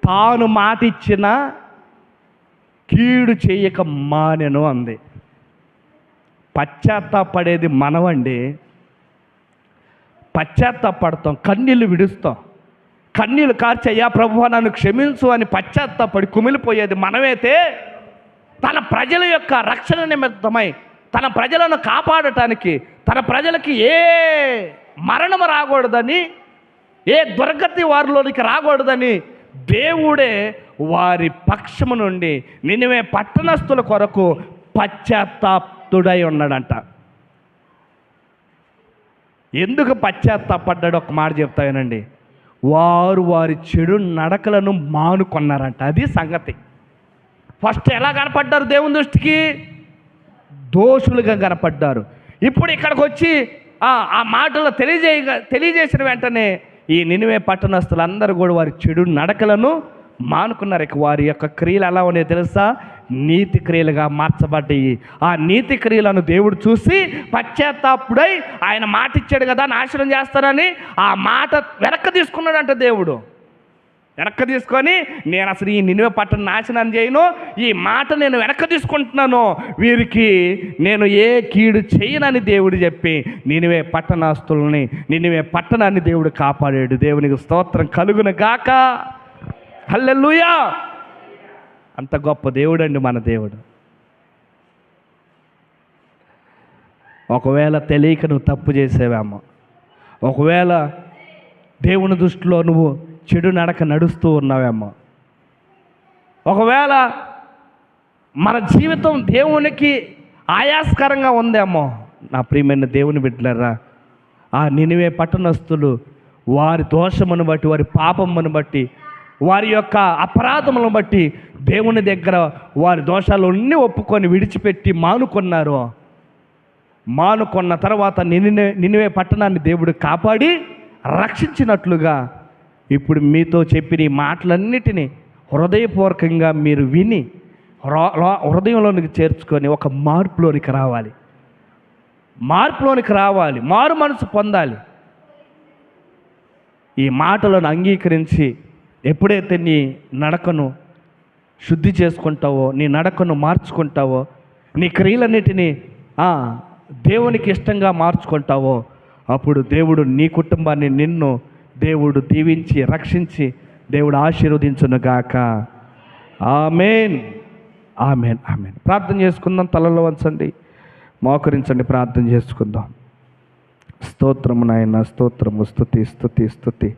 తాను మాట ఇచ్చిన కీడు చేయక మానెను అంది. పశ్చాత్తాపడేది మనమండి. పశ్చాత్తాపడతాం, కన్నీళ్ళు విడుస్తాం, కన్నీళ్ళు కార్చి అయ్యా ప్రభువా నన్ను క్షమించు అని పశ్చాత్తాపడి కుమిలిపోయేది మనమైతే, తన ప్రజల యొక్క రక్షణ నిమిత్తమై తన ప్రజలను కాపాడటానికి, తన ప్రజలకి ఏ మరణము రాకూడదని, ఏ దుర్గతి వారిలోనికి రాకూడదని దేవుడే వారి పక్షము నుండి నినివే పట్టణస్థుల కొరకు పశ్చాత్తాపుడై ఉన్నాడంట. ఎందుకు పశ్చాత్తాపడ్డాడు ఒక మాట చెప్తానండి. వారు వారి చెడు నడకలను మానుకొన్నారంట. అది సంగతి. ఫస్ట్ ఎలా కనపడ్డారు దేవుని దృష్టికి? దోషులుగా కనపడ్డారు. ఇప్పుడు ఇక్కడికి వచ్చి ఆ మాటలు తెలియజేసిన వెంటనే ఈ నినివే పట్టణస్థులందరూ కూడా వారి చెడు నడకలను మానుకున్నారు. ఇక వారి యొక్క క్రియలు ఎలా ఉన్నాయో తెలుసా? నీతి క్రియలుగా మార్చబడ్డాయి. ఆ నీతి క్రియలను దేవుడు చూసి పశ్చాత్తాపుడై, ఆయన మాట ఇచ్చాడు కదా నాశనం చేస్తానని, ఆ మాట వెనక్కి తీసుకున్నాడంట దేవుడు. వెనక్కి తీసుకొని నేను అసలు ఈ నినివే పట్టణం నాశనం చేయను, ఈ మాట నేను వెనక్కి తీసుకుంటున్నాను, వీరికి నేను ఏ కీడు చేయనని దేవుడు చెప్పి నినివే పట్టణస్తుల్ని, నినివే పట్టణాన్ని దేవుడు కాపాడాడు. దేవునికి స్తోత్రం కలుగును గాక. హల్లెలూయా. అంత గొప్ప దేవుడు అండి మన దేవుడు. ఒకవేళ తెలియక నువ్వు తప్పు చేసేవేమో, ఒకవేళ దేవుని దృష్టిలో నువ్వు చెడు నడక నడుస్తూ ఉన్నావేమో, ఒకవేళ మన జీవితం దేవునికి ఆయాస్కరంగా ఉందేమో, నా ప్రియమైన దేవుని బిడ్డలారా, ఆ నినివే పట్టణస్థులు వారి దోషమును బట్టి, వారి పాపమును బట్టి, వారి యొక్క అపరాధములను బట్టి దేవుని దగ్గర వారి దోషాలన్నీ ఒప్పుకొని విడిచిపెట్టి మానుకున్నారు. మానుకున్న తర్వాత నినివే పట్టణాన్ని దేవుడు కాపాడి రక్షించినట్లుగా ఇప్పుడు మీతో చెప్పిన ఈ మాటలన్నిటినీ హృదయపూర్వకంగా మీరు విని హృదయంలోనికి చేర్చుకొని ఒక మార్పులోనికి రావాలి. మారు మనసు పొందాలి. ఈ మాటలను అంగీకరించి ఎప్పుడైతే నీ నడకను శుద్ధి చేసుకుంటావో, నీ నడకను మార్చుకుంటావో, నీ క్రియలన్నిటినీ దేవునికి ఇష్టంగా మార్చుకుంటావో, అప్పుడు దేవుడు నీ కుటుంబాన్ని, నిన్ను దేవుడు దీవించి రక్షించి దేవుడు ఆశీర్వదించునుగాక. ఆమేన్, ఆమేన్, ఆమేన్. ప్రార్థన చేసుకుందాం. తలలో వంచండి, మోకరించండి, ప్రార్థన చేసుకుందాం. స్తోత్రము నాయన, స్తోత్రము, స్తుతి, స్తుతి, స్తుతి.